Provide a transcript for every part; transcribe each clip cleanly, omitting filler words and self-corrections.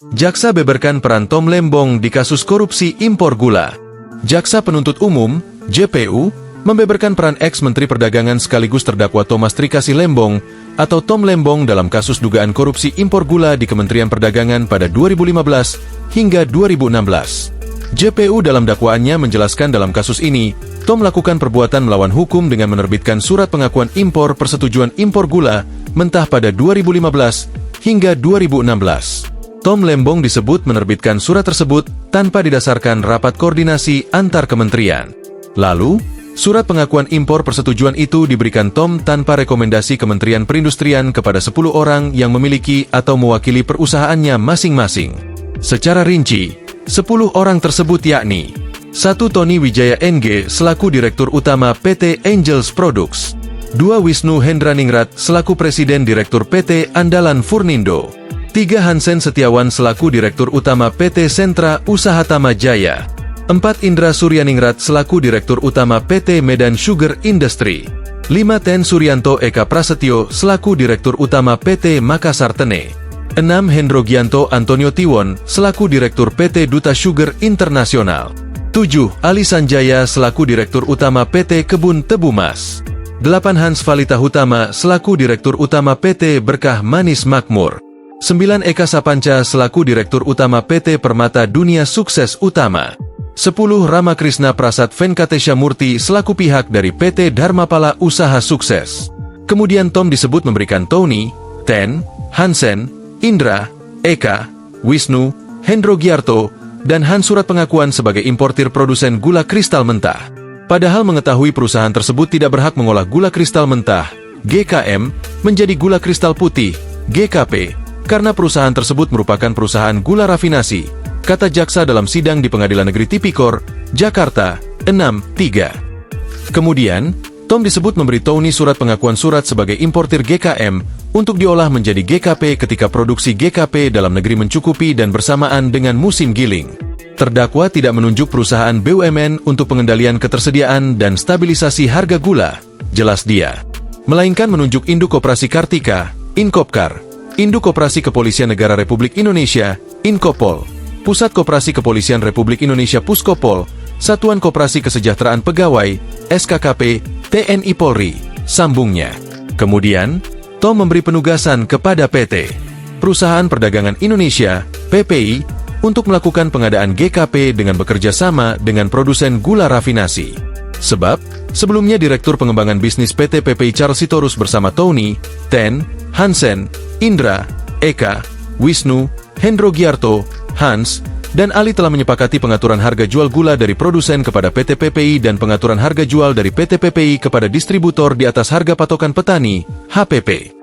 Jaksa beberkan peran Tom Lembong di kasus korupsi impor gula. Jaksa Penuntut Umum, JPU, membeberkan peran ex-Menteri Perdagangan sekaligus terdakwa Thomas Trikasih Lembong atau Tom Lembong dalam kasus dugaan korupsi impor gula di Kementerian Perdagangan pada 2015 hingga 2016. JPU dalam dakwaannya menjelaskan dalam kasus ini, Tom melakukan perbuatan melawan hukum dengan menerbitkan surat pengakuan impor persetujuan impor gula mentah pada 2015 hingga 2016. Tom Lembong disebut menerbitkan surat tersebut tanpa didasarkan rapat koordinasi antar kementerian. Lalu, surat pengakuan impor persetujuan itu diberikan Tom tanpa rekomendasi Kementerian Perindustrian kepada 10 orang yang memiliki atau mewakili perusahaannya masing-masing. Secara rinci, 10 orang tersebut yakni 1. Tony Wijaya NG selaku Direktur Utama PT Angels Products, 2. Wisnu Hendraningrat selaku Presiden Direktur PT Andalan Furnindo, 3. Hansen Setiawan selaku Direktur Utama PT Sentra Usaha Tama Jaya, 4. Indra Suryaningrat selaku Direktur Utama PT Medan Sugar Industry, 5. Ten Suryanto Eka Prasetyo selaku Direktur Utama PT Makassar Tene, 6. Hendro Gianto Antonio Tiwon selaku Direktur PT Duta Sugar Internasional, 7. Ali Sanjaya selaku Direktur Utama PT Kebun Tebu Mas, 8. Hans Valita Hutama selaku Direktur Utama PT Berkah Manis Makmur, 9. Eka Sapanca selaku Direktur Utama PT Permata Dunia Sukses Utama, 10. Rama Krishna Prasad Venkatesha Murti selaku pihak dari PT Dharmapala Usaha Sukses. Kemudian Tom disebut memberikan Tony, Ten, Hansen, Indra, Eka, Wisnu, Hendro Giarto, dan Han surat pengakuan sebagai importir produsen gula kristal mentah. Padahal mengetahui perusahaan tersebut tidak berhak mengolah gula kristal mentah, GKM, menjadi gula kristal putih, GKP, karena perusahaan tersebut merupakan perusahaan gula rafinasi, kata jaksa dalam sidang di Pengadilan Negeri Tipikor, Jakarta, 6-3. Kemudian, Tom disebut memberi Tony surat pengakuan surat sebagai importir GKM untuk diolah menjadi GKP ketika produksi GKP dalam negeri mencukupi dan bersamaan dengan musim giling. Terdakwa tidak menunjuk perusahaan BUMN untuk pengendalian ketersediaan dan stabilisasi harga gula, jelas dia, melainkan menunjuk Induk Koperasi Kartika, Inkopkar, Induk Koperasi Kepolisian Negara Republik Indonesia, Inkopol, Pusat Koperasi Kepolisian Republik Indonesia Puskopol, Satuan Koperasi Kesejahteraan Pegawai, SKKP, TNI Polri, sambungnya. Kemudian, Tom memberi penugasan kepada PT Perusahaan Perdagangan Indonesia, PPI, untuk melakukan pengadaan GKP dengan bekerja sama dengan produsen gula rafinasi. Sebab, sebelumnya Direktur Pengembangan Bisnis PT PPI Charles Sitorus bersama Tony, Ten, Hansen, Indra, Eka, Wisnu, Hendro Giarto, Hans, dan Ali telah menyepakati pengaturan harga jual gula dari produsen kepada PT PPI dan pengaturan harga jual dari PT PPI kepada distributor di atas harga patokan petani, HPP.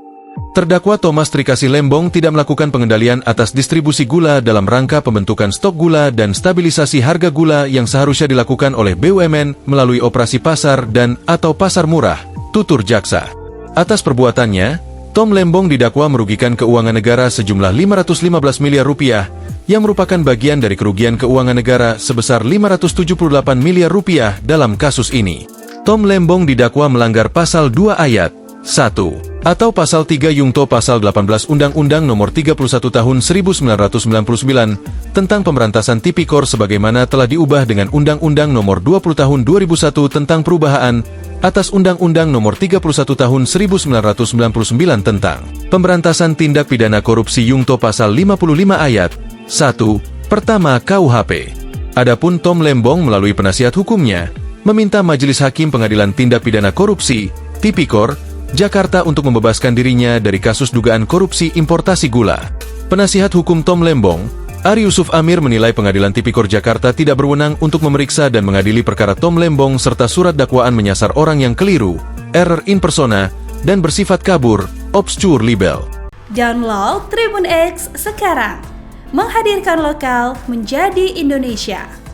Terdakwa Thomas Trikasih Lembong tidak melakukan pengendalian atas distribusi gula dalam rangka pembentukan stok gula dan stabilisasi harga gula yang seharusnya dilakukan oleh BUMN melalui operasi pasar dan atau pasar murah, tutur jaksa. Atas perbuatannya, Tom Lembong didakwa merugikan keuangan negara sejumlah 515 miliar rupiah, yang merupakan bagian dari kerugian keuangan negara sebesar 578 miliar rupiah dalam kasus ini. Tom Lembong didakwa melanggar pasal 2 ayat 1 atau pasal 3 Yungto pasal 18 Undang-Undang Nomor 31 Tahun 1999 tentang Pemberantasan Tipikor sebagaimana telah diubah dengan Undang-Undang Nomor 20 Tahun 2001 tentang perubahan atas Undang-Undang Nomor 31 Tahun 1999 tentang Pemberantasan Tindak Pidana Korupsi Yungto pasal 55 ayat 1 pertama KUHP. Adapun Tom Lembong melalui penasihat hukumnya meminta Majelis Hakim Pengadilan Tindak Pidana Korupsi Tipikor Jakarta untuk membebaskan dirinya dari kasus dugaan korupsi importasi gula. Penasihat hukum Tom Lembong, Ari Yusuf Amir menilai Pengadilan Tipikor Jakarta tidak berwenang untuk memeriksa dan mengadili perkara Tom Lembong serta surat dakwaan menyasar orang yang keliru, error in persona, dan bersifat kabur, obscure libel. Download Tribun X sekarang, menghadirkan lokal menjadi Indonesia.